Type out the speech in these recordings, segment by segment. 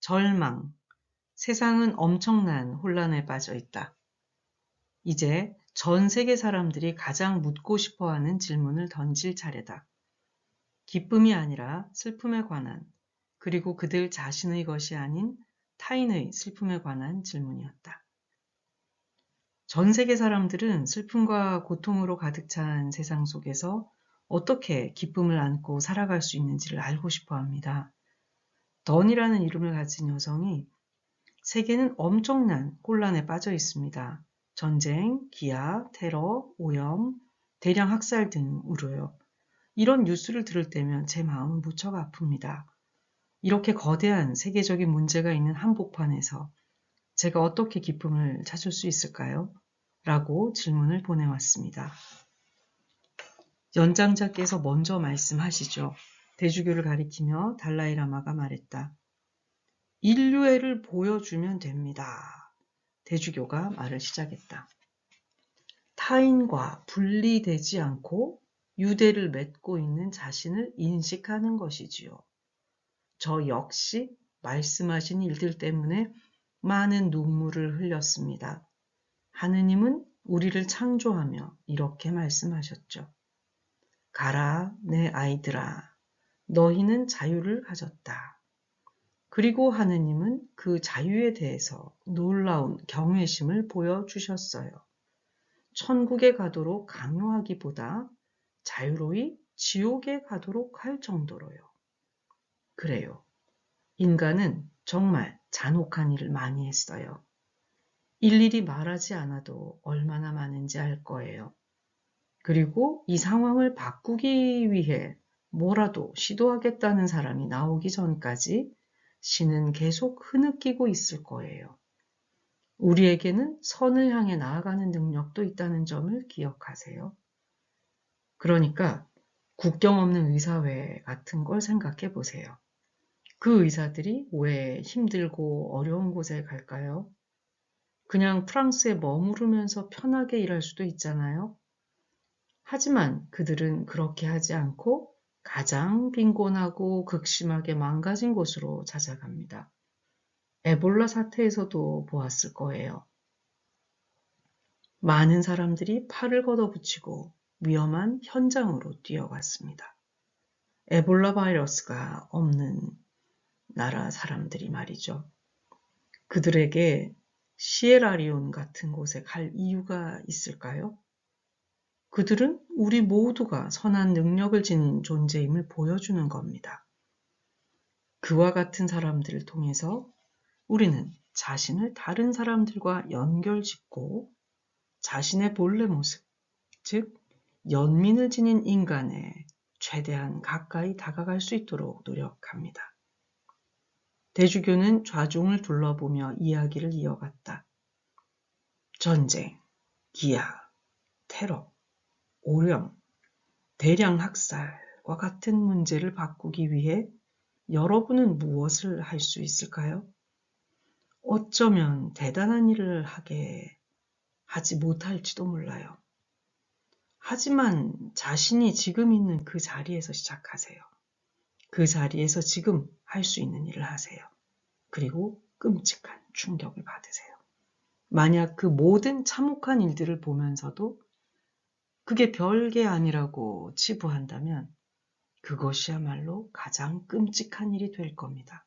절망, 세상은 엄청난 혼란에 빠져 있다. 이제 전 세계 사람들이 가장 묻고 싶어 하는 질문을 던질 차례다. 기쁨이 아니라 슬픔에 관한, 그리고 그들 자신의 것이 아닌 타인의 슬픔에 관한 질문이었다. 전 세계 사람들은 슬픔과 고통으로 가득 찬 세상 속에서 어떻게 기쁨을 안고 살아갈 수 있는지를 알고 싶어 합니다. 던이라는 이름을 가진 여성이 세계는 엄청난 혼란에 빠져 있습니다. 전쟁, 기아, 테러, 오염, 대량 학살 등으로요. 이런 뉴스를 들을 때면 제 마음은 무척 아픕니다. 이렇게 거대한 세계적인 문제가 있는 한복판에서 제가 어떻게 기쁨을 찾을 수 있을까요? 라고 질문을 보내왔습니다. 연장자께서 먼저 말씀하시죠. 대주교를 가리키며 달라이라마가 말했다. 인류애를 보여주면 됩니다. 대주교가 말을 시작했다. 타인과 분리되지 않고 유대를 맺고 있는 자신을 인식하는 것이지요. 저 역시 말씀하신 일들 때문에 많은 눈물을 흘렸습니다. 하느님은 우리를 창조하며 이렇게 말씀하셨죠. 가라, 내 아이들아, 너희는 자유를 가졌다. 그리고 하느님은 그 자유에 대해서 놀라운 경외심을 보여주셨어요. 천국에 가도록 강요하기보다 자유로이 지옥에 가도록 할 정도로요. 그래요. 인간은 정말 잔혹한 일을 많이 했어요. 일일이 말하지 않아도 얼마나 많은지 알 거예요. 그리고 이 상황을 바꾸기 위해 뭐라도 시도하겠다는 사람이 나오기 전까지 신은 계속 흐느끼고 있을 거예요. 우리에게는 선을 향해 나아가는 능력도 있다는 점을 기억하세요. 그러니까 국경 없는 의사회 같은 걸 생각해 보세요. 그 의사들이 왜 힘들고 어려운 곳에 갈까요? 그냥 프랑스에 머무르면서 편하게 일할 수도 있잖아요. 하지만 그들은 그렇게 하지 않고 가장 빈곤하고 극심하게 망가진 곳으로 찾아갑니다. 에볼라 사태에서도 보았을 거예요. 많은 사람들이 팔을 걷어붙이고 위험한 현장으로 뛰어갔습니다. 에볼라 바이러스가 없는 나라 사람들이 말이죠. 그들에게 시에라리온 같은 곳에 갈 이유가 있을까요? 그들은 우리 모두가 선한 능력을 지닌 존재임을 보여주는 겁니다. 그와 같은 사람들을 통해서 우리는 자신을 다른 사람들과 연결짓고 자신의 본래 모습, 즉 연민을 지닌 인간에 최대한 가까이 다가갈 수 있도록 노력합니다. 대주교는 좌중을 둘러보며 이야기를 이어갔다. 전쟁, 기아, 테러, 오염, 대량 학살과 같은 문제를 바꾸기 위해 여러분은 무엇을 할 수 있을까요? 어쩌면 대단한 일을 하지 못할지도 몰라요. 하지만 자신이 지금 있는 그 자리에서 시작하세요. 그 자리에서 지금 할 수 있는 일을 하세요. 그리고 끔찍한 충격을 받으세요. 만약 그 모든 참혹한 일들을 보면서도 그게 별게 아니라고 치부한다면 그것이야말로 가장 끔찍한 일이 될 겁니다.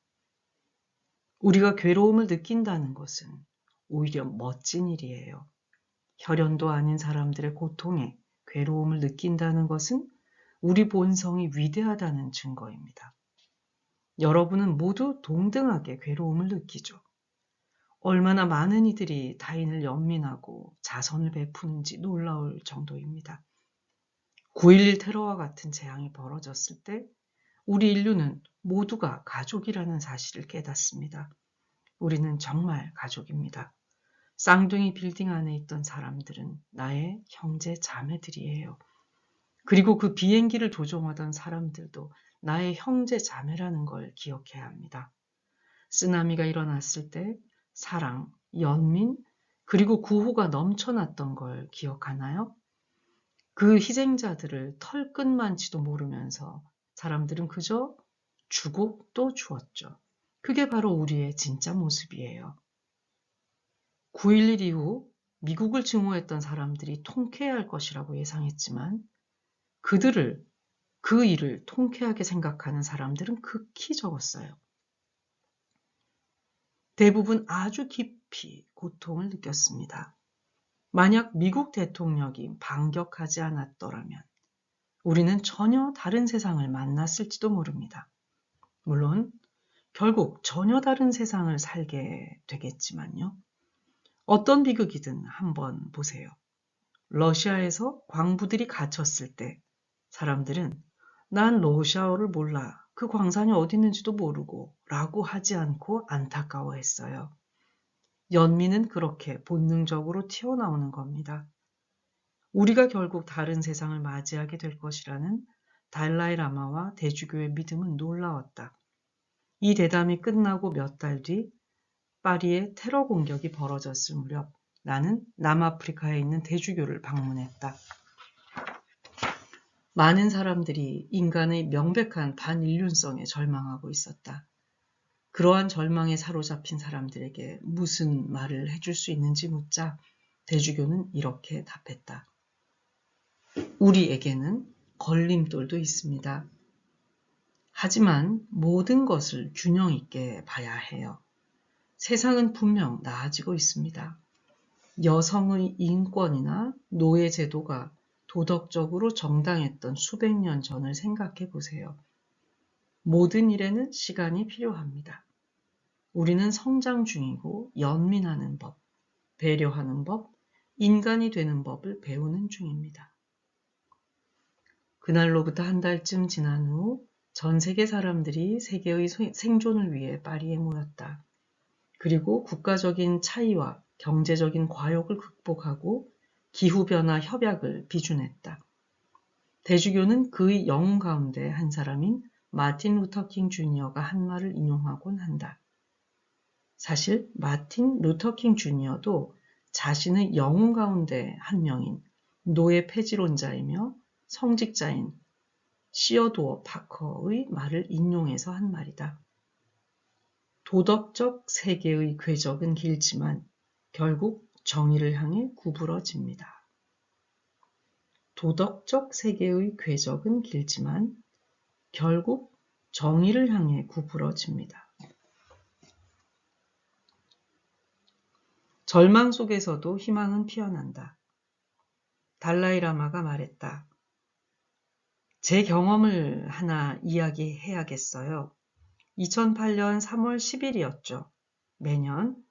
우리가 괴로움을 느낀다는 것은 오히려 멋진 일이에요. 혈연도 아닌 사람들의 고통에 괴로움을 느낀다는 것은 우리 본성이 위대하다는 증거입니다. 여러분은 모두 동등하게 괴로움을 느끼죠. 얼마나 많은 이들이 타인을 연민하고 자선을 베푸는지 놀라울 정도입니다. 9.11 테러와 같은 재앙이 벌어졌을 때 우리 인류는 모두가 가족이라는 사실을 깨닫습니다. 우리는 정말 가족입니다. 쌍둥이 빌딩 안에 있던 사람들은 나의 형제 자매들이에요. 그리고 그 비행기를 조종하던 사람들도 나의 형제 자매라는 걸 기억해야 합니다. 쓰나미가 일어났을 때 사랑, 연민, 그리고 구호가 넘쳐났던 걸 기억하나요? 그 희생자들을 털끝만치도 모르면서 사람들은 그저 주고 또 주었죠. 그게 바로 우리의 진짜 모습이에요. 9.11 이후 미국을 증오했던 사람들이 통쾌해할 것이라고 예상했지만 그 일을 통쾌하게 생각하는 사람들은 극히 적었어요. 대부분 아주 깊이 고통을 느꼈습니다. 만약 미국 대통령이 반격하지 않았더라면 우리는 전혀 다른 세상을 만났을지도 모릅니다. 물론 결국 전혀 다른 세상을 살게 되겠지만요. 어떤 비극이든 한번 보세요. 러시아에서 광부들이 갇혔을 때 사람들은 난 러시아어를 몰라. 그 광산이 어디 있는지도 모르고 라고 하지 않고 안타까워했어요. 연민은 그렇게 본능적으로 튀어나오는 겁니다. 우리가 결국 다른 세상을 맞이하게 될 것이라는 달라이 라마와 대주교의 믿음은 놀라웠다. 이 대담이 끝나고 몇 달 뒤 파리에 테러 공격이 벌어졌을 무렵 나는 남아프리카에 있는 대주교를 방문했다. 많은 사람들이 인간의 명백한 반인륜성에 절망하고 있었다. 그러한 절망에 사로잡힌 사람들에게 무슨 말을 해줄 수 있는지 묻자 대주교는 이렇게 답했다. 우리에게는 걸림돌도 있습니다. 하지만 모든 것을 균형 있게 봐야 해요. 세상은 분명 나아지고 있습니다. 여성의 인권이나 노예 제도가 도덕적으로 정당했던 수백 년 전을 생각해 보세요. 모든 일에는 시간이 필요합니다. 우리는 성장 중이고 연민하는 법, 배려하는 법, 인간이 되는 법을 배우는 중입니다. 그날로부터 한 달쯤 지난 후 전 세계 사람들이 세계의 생존을 위해 파리에 모였다. 그리고 국가적인 차이와 경제적인 과욕을 극복하고 기후변화 협약을 비준했다. 대주교는 그의 영웅 가운데 한 사람인 마틴 루터킹 주니어가 한 말을 인용하곤 한다. 사실 마틴 루터킹 주니어도 자신의 영웅 가운데 한 명인 노예 폐지론자이며 성직자인 시어도어 파커의 말을 인용해서 한 말이다. 도덕적 세계의 궤적은 길지만 결국 정의를 향해 구부러집니다. 도덕적 세계의 궤적은 길지만 결국 정의를 향해 구부러집니다. 절망 속에서도 희망은 피어난다. 달라이 라마가 말했다. 제 경험을 하나 이야기해야겠어요. 2008년 3월 10일이었죠. 매년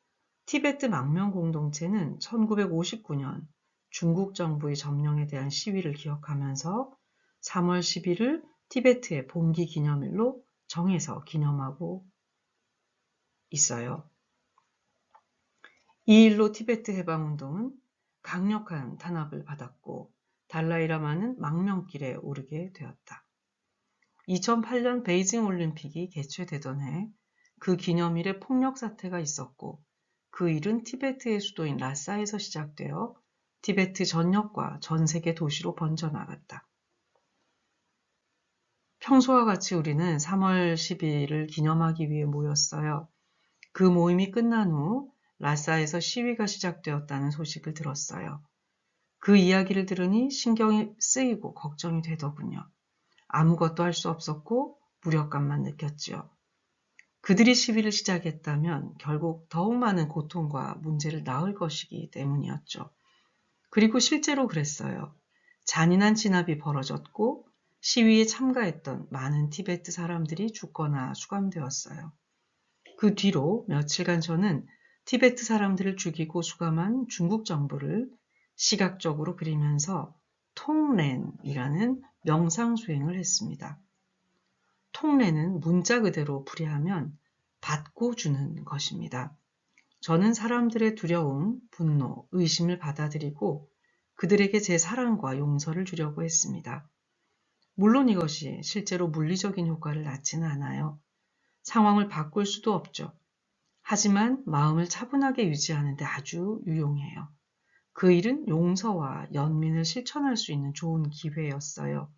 티베트 망명 공동체는 1959년 중국 정부의 점령에 대한 시위를 기억하면서 3월 10일을 티베트의 봉기 기념일로 정해서 기념하고 있어요. 이 일로 티베트 해방운동은 강력한 탄압을 받았고 달라이라마는 망명길에 오르게 되었다. 2008년 베이징 올림픽이 개최되던 해 그 기념일에 폭력 사태가 있었고 그 일은 티베트의 수도인 라사에서 시작되어 티베트 전역과 전 세계 도시로 번져나갔다. 평소와 같이 우리는 3월 10일을 기념하기 위해 모였어요. 그 모임이 끝난 후 라사에서 시위가 시작되었다는 소식을 들었어요. 그 이야기를 들으니 신경이 쓰이고 걱정이 되더군요. 아무것도 할 수 없었고 무력감만 느꼈지요. 그들이 시위를 시작했다면 결국 더욱 많은 고통과 문제를 낳을 것이기 때문이었죠. 그리고 실제로 그랬어요. 잔인한 진압이 벌어졌고 시위에 참가했던 많은 티베트 사람들이 죽거나 수감되었어요. 그 뒤로 며칠간 저는 티베트 사람들을 죽이고 수감한 중국 정부를 시각적으로 그리면서 통렌이라는 명상수행을 했습니다. 통렌은 문자 그대로 풀이하면 받고 주는 것입니다. 저는 사람들의 두려움, 분노, 의심을 받아들이고 그들에게 제 사랑과 용서를 주려고 했습니다. 물론 이것이 실제로 물리적인 효과를 낳지는 않아요. 상황을 바꿀 수도 없죠. 하지만 마음을 차분하게 유지하는 데 아주 유용해요. 그 일은 용서와 연민을 실천할 수 있는 좋은 기회였어요.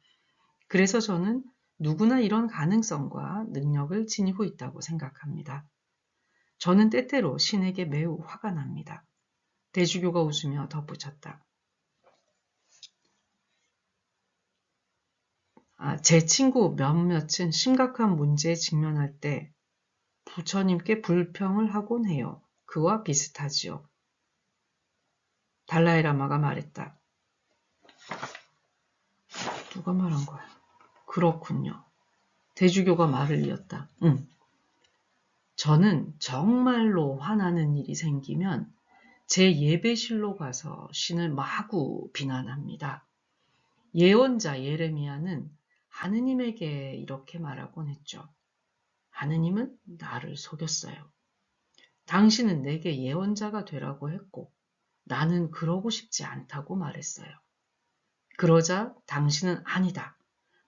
그래서 저는 누구나 이런 가능성과 능력을 지니고 있다고 생각합니다. 저는 때때로 신에게 매우 화가 납니다. 대주교가 웃으며 덧붙였다. 제 친구 몇몇은 심각한 문제에 직면할 때 부처님께 불평을 하곤 해요. 그와 비슷하지요. 달라이라마가 말했다. 누가 말한 거야? 그렇군요. 대주교가 말을 이었다. 저는 정말로 화나는 일이 생기면 제 예배실로 가서 신을 마구 비난합니다. 예언자 예레미야는 하느님에게 이렇게 말하곤 했죠. 하느님은 나를 속였어요. 당신은 내게 예언자가 되라고 했고 나는 그러고 싶지 않다고 말했어요. 그러자 당신은 아니다.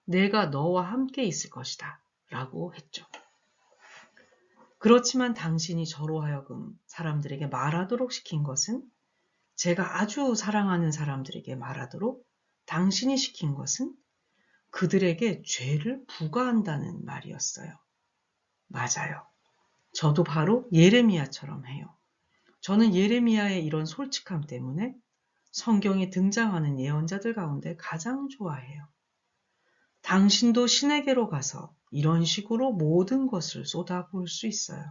내가 너와 함께 있을 것이다. 라고 했죠. 그렇지만 당신이 저로 하여금 사람들에게 말하도록 시킨 것은 제가 아주 사랑하는 사람들에게 말하도록 당신이 시킨 것은 그들에게 죄를 부과한다는 말이었어요. 맞아요. 저도 바로 예레미야처럼 해요. 저는 예레미야의 이런 솔직함 때문에 성경에 등장하는 예언자들 가운데 가장 좋아해요. 당신도 신에게로 가서 이런 식으로 모든 것을 쏟아부을 수 있어요.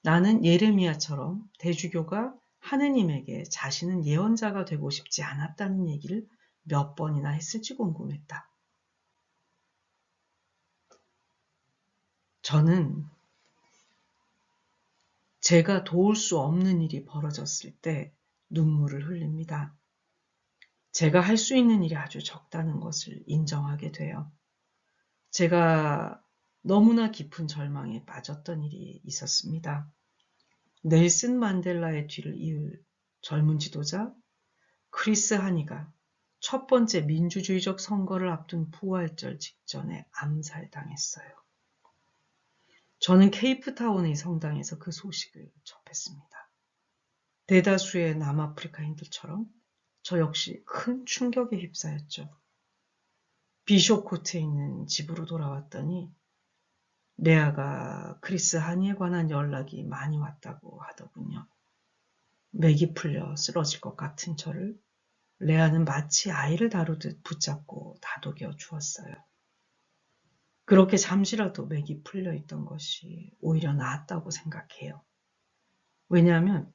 나는 예레미야처럼 대주교가 하느님에게 자신은 예언자가 되고 싶지 않았다는 얘기를 몇 번이나 했을지 궁금했다. 저는 제가 도울 수 없는 일이 벌어졌을 때 눈물을 흘립니다. 제가 할 수 있는 일이 아주 적다는 것을 인정하게 돼요. 제가 너무나 깊은 절망에 빠졌던 일이 있었습니다. 넬슨 만델라의 뒤를 이을 젊은 지도자 크리스 하니가 첫 번째 민주주의적 선거를 앞둔 부활절 직전에 암살당했어요. 저는 케이프타운의 성당에서 그 소식을 접했습니다. 대다수의 남아프리카인들처럼 저 역시 큰 충격에 휩싸였죠. 비숍코트에 있는 집으로 돌아왔더니 레아가 크리스 하니에 관한 연락이 많이 왔다고 하더군요. 맥이 풀려 쓰러질 것 같은 저를 레아는 마치 아이를 다루듯 붙잡고 다독여 주었어요. 그렇게 잠시라도 맥이 풀려 있던 것이 오히려 나았다고 생각해요. 왜냐하면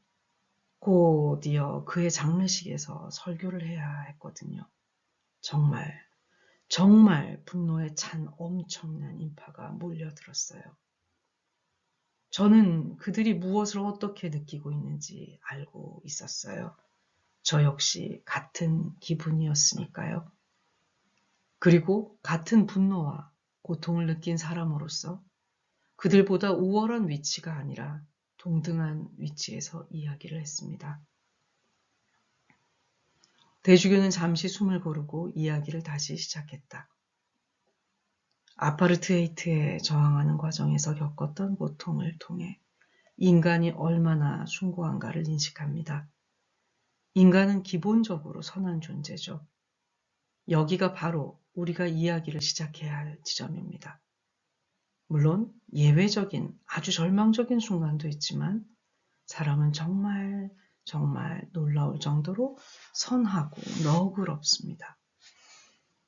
곧이어 그의 장례식에서 설교를 해야 했거든요. 정말 분노에 찬 엄청난 인파가 몰려들었어요. 저는 그들이 무엇을 어떻게 느끼고 있는지 알고 있었어요. 저 역시 같은 기분이었으니까요. 그리고 같은 분노와 고통을 느낀 사람으로서 그들보다 우월한 위치가 아니라 동등한 위치에서 이야기를 했습니다. 대주교는 잠시 숨을 고르고 이야기를 다시 시작했다. 아파르트헤이트에 저항하는 과정에서 겪었던 고통을 통해 인간이 얼마나 숭고한가를 인식합니다. 인간은 기본적으로 선한 존재죠. 여기가 바로 우리가 이야기를 시작해야 할 지점입니다. 물론 예외적인 아주 절망적인 순간도 있지만 사람은 정말 놀라울 정도로 선하고 너그럽습니다.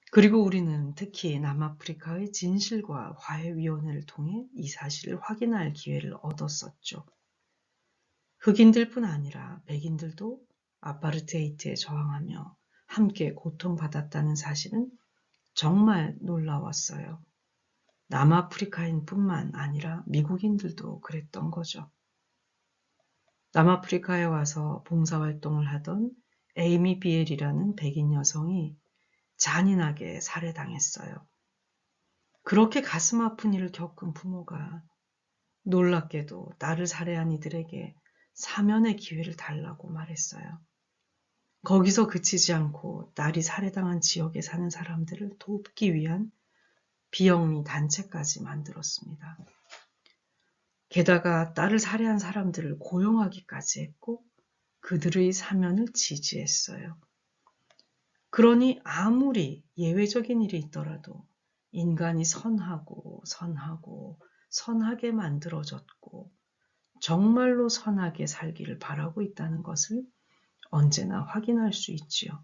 그리고 우리는 특히 남아프리카의 진실과 화해위원회를 통해 이 사실을 확인할 기회를 얻었었죠. 흑인들뿐 아니라 백인들도 아파르테이트에 저항하며 함께 고통받았다는 사실은 정말 놀라웠어요. 남아프리카인뿐만 아니라 미국인들도 그랬던 거죠. 남아프리카에 와서 봉사활동을 하던 에이미 비엘이라는 백인 여성이 잔인하게 살해당했어요. 그렇게 가슴 아픈 일을 겪은 부모가 놀랍게도 딸을 살해한 이들에게 사면의 기회를 달라고 말했어요. 거기서 그치지 않고 딸이 살해당한 지역에 사는 사람들을 돕기 위한 비영리 단체까지 만들었습니다. 게다가 딸을 살해한 사람들을 고용하기까지 했고 그들의 사면을 지지했어요. 그러니 아무리 예외적인 일이 있더라도 인간이 선하게 만들어졌고 정말로 선하게 살기를 바라고 있다는 것을 언제나 확인할 수 있지요.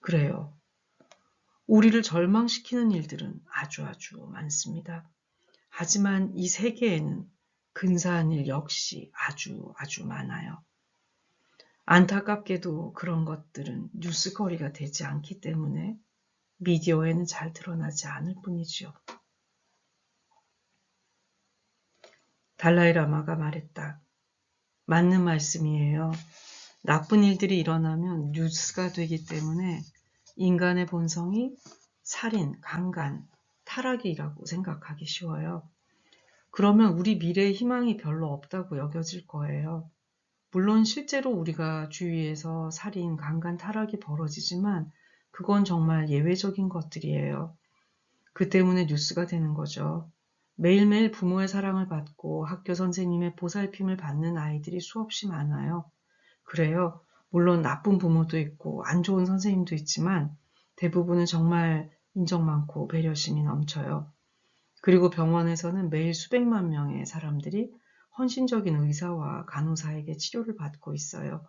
그래요. 우리를 절망시키는 일들은 아주 많습니다. 하지만 이 세계에는 근사한 일 역시 아주 많아요. 안타깝게도 그런 것들은 뉴스거리가 되지 않기 때문에 미디어에는 잘 드러나지 않을 뿐이지요. 달라이라마가 말했다. 맞는 말씀이에요. 나쁜 일들이 일어나면 뉴스가 되기 때문에 인간의 본성이 살인, 강간, 타락이라고 생각하기 쉬워요. 그러면 우리 미래의 희망이 별로 없다고 여겨질 거예요. 물론 실제로 우리가 주위에서 살인, 강간, 타락이 벌어지지만 그건 정말 예외적인 것들이에요. 그 때문에 뉴스가 되는 거죠. 매일매일 부모의 사랑을 받고 학교 선생님의 보살핌을 받는 아이들이 수없이 많아요. 그래요. 물론 나쁜 부모도 있고 안 좋은 선생님도 있지만 대부분은 정말 인정 많고 배려심이 넘쳐요. 그리고 병원에서는 매일 수백만 명의 사람들이 헌신적인 의사와 간호사에게 치료를 받고 있어요.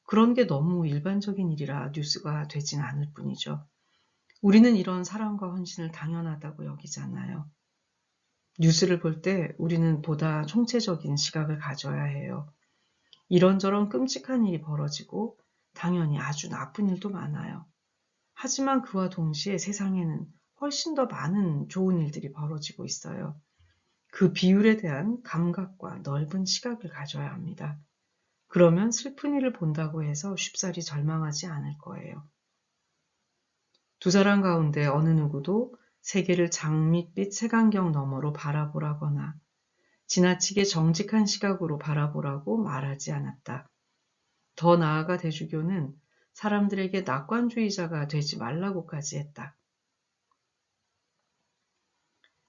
그런 게 너무 일반적인 일이라 뉴스가 되진 않을 뿐이죠. 우리는 이런 사랑과 헌신을 당연하다고 여기잖아요. 뉴스를 볼 때 우리는 보다 총체적인 시각을 가져야 해요. 이런저런 끔찍한 일이 벌어지고 당연히 아주 나쁜 일도 많아요. 하지만 그와 동시에 세상에는 훨씬 더 많은 좋은 일들이 벌어지고 있어요. 그 비율에 대한 감각과 넓은 시각을 가져야 합니다. 그러면 슬픈 일을 본다고 해서 쉽사리 절망하지 않을 거예요. 두 사람 가운데 어느 누구도 세계를 장밋빛 색안경 너머로 바라보라거나 지나치게 정직한 시각으로 바라보라고 말하지 않았다. 더 나아가 대주교는 사람들에게 낙관주의자가 되지 말라고까지 했다.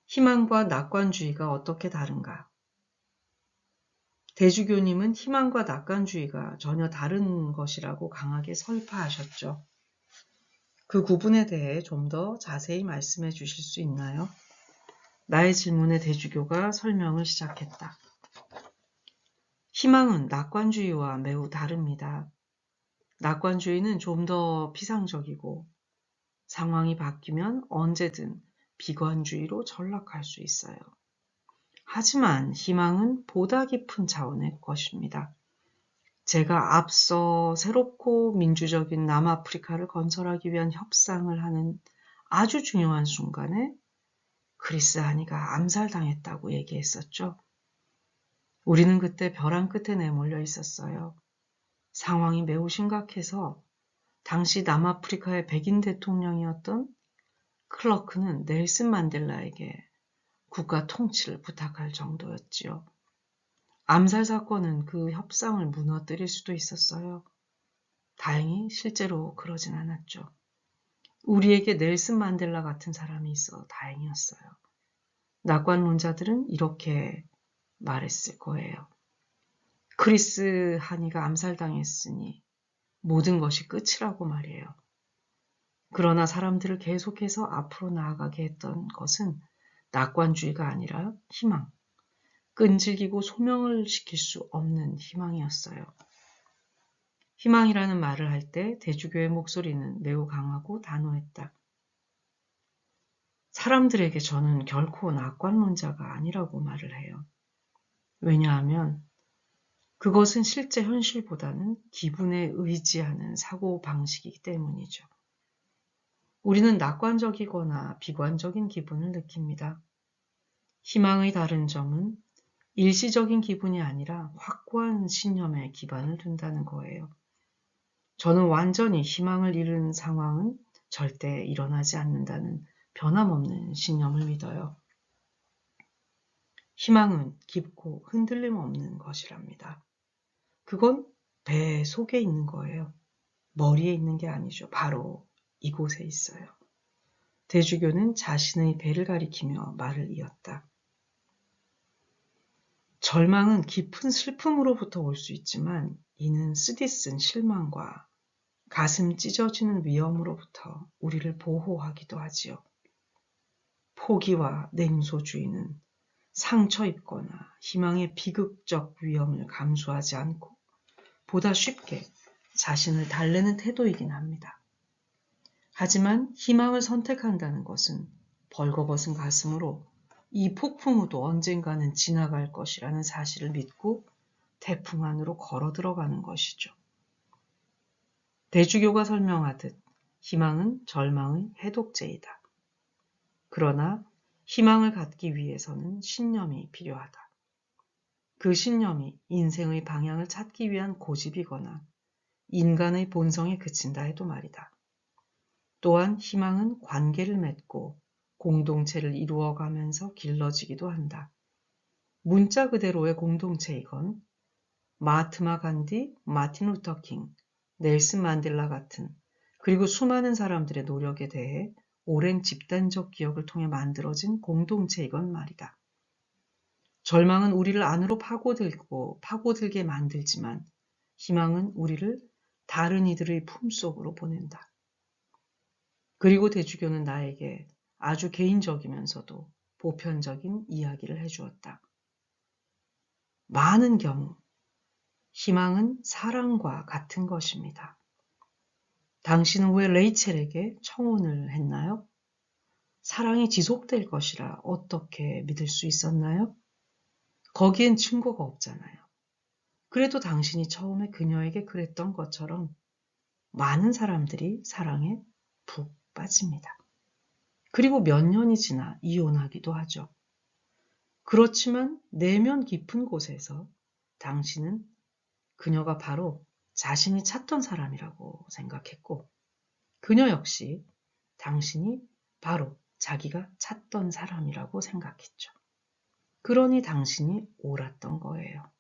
희망과 낙관주의가 어떻게 다른가? 대주교님은 희망과 낙관주의가 전혀 다른 것이라고 강하게 설파하셨죠. 그 구분에 대해 좀 더 자세히 말씀해 주실 수 있나요? 나의 질문에 대주교가 설명을 시작했다. 희망은 낙관주의와 매우 다릅니다. 낙관주의는 좀 더 피상적이고 상황이 바뀌면 언제든 비관주의로 전락할 수 있어요. 하지만 희망은 보다 깊은 차원의 것입니다. 제가 앞서 새롭고 민주적인 남아프리카를 건설하기 위한 협상을 하는 아주 중요한 순간에 크리스 하니가 암살당했다고 얘기했었죠. 우리는 그때 벼랑 끝에 내몰려 있었어요. 상황이 매우 심각해서 당시 남아프리카의 백인 대통령이었던 클러크는 넬슨 만델라에게 국가 통치를 부탁할 정도였지요. 암살 사건은 그 협상을 무너뜨릴 수도 있었어요. 다행히 실제로 그러진 않았죠. 우리에게 넬슨 만델라 같은 사람이 있어 다행이었어요. 낙관론자들은 이렇게 말했을 거예요. 크리스 하니가 암살당했으니 모든 것이 끝이라고 말이에요. 그러나 사람들을 계속해서 앞으로 나아가게 했던 것은 낙관주의가 아니라 희망, 끈질기고 소명을 시킬 수 없는 희망이었어요. 희망이라는 말을 할 때 대주교의 목소리는 매우 강하고 단호했다. 사람들에게 저는 결코 낙관론자가 아니라고 말을 해요. 왜냐하면 그것은 실제 현실보다는 기분에 의지하는 사고방식이기 때문이죠. 우리는 낙관적이거나 비관적인 기분을 느낍니다. 희망의 다른 점은 일시적인 기분이 아니라 확고한 신념에 기반을 둔다는 거예요. 저는 완전히 희망을 잃은 상황은 절대 일어나지 않는다는 변함없는 신념을 믿어요. 희망은 깊고 흔들림 없는 것이랍니다. 그건 배 속에 있는 거예요. 머리에 있는 게 아니죠. 바로 이곳에 있어요. 대주교는 자신의 배를 가리키며 말을 이었다. 절망은 깊은 슬픔으로부터 올 수 있지만 이는 쓰디쓴 실망과 가슴 찢어지는 위험으로부터 우리를 보호하기도 하지요. 포기와 냉소주의는 상처 입거나 희망의 비극적 위험을 감수하지 않고 보다 쉽게 자신을 달래는 태도이긴 합니다. 하지만 희망을 선택한다는 것은 벌거벗은 가슴으로 이 폭풍우도 언젠가는 지나갈 것이라는 사실을 믿고 태풍 안으로 걸어 들어가는 것이죠. 대주교가 설명하듯 희망은 절망의 해독제이다. 그러나 희망을 갖기 위해서는 신념이 필요하다. 그 신념이 인생의 방향을 찾기 위한 고집이거나 인간의 본성에 그친다 해도 말이다. 또한 희망은 관계를 맺고 공동체를 이루어가면서 길러지기도 한다. 문자 그대로의 공동체이건 마하트마 간디, 마틴 루터 킹, 넬슨 만델라 같은 그리고 수많은 사람들의 노력에 대해 오랜 집단적 기억을 통해 만들어진 공동체이건 말이다. 절망은 우리를 안으로 파고들게 만들지만 희망은 우리를 다른 이들의 품속으로 보낸다. 그리고 대주교는 나에게 아주 개인적이면서도 보편적인 이야기를 해주었다. 많은 경우 희망은 사랑과 같은 것입니다. 당신은 왜 레이첼에게 청혼을 했나요? 사랑이 지속될 것이라 어떻게 믿을 수 있었나요? 거기엔 증거가 없잖아요. 그래도 당신이 처음에 그녀에게 그랬던 것처럼 많은 사람들이 사랑에 푹 빠집니다. 그리고 몇 년이 지나 이혼하기도 하죠. 그렇지만 내면 깊은 곳에서 당신은 그녀가 바로 자신이 찾던 사람이라고 생각했고 그녀 역시 당신이 바로 자기가 찾던 사람이라고 생각했죠. 그러니 당신이 옳았던 거예요.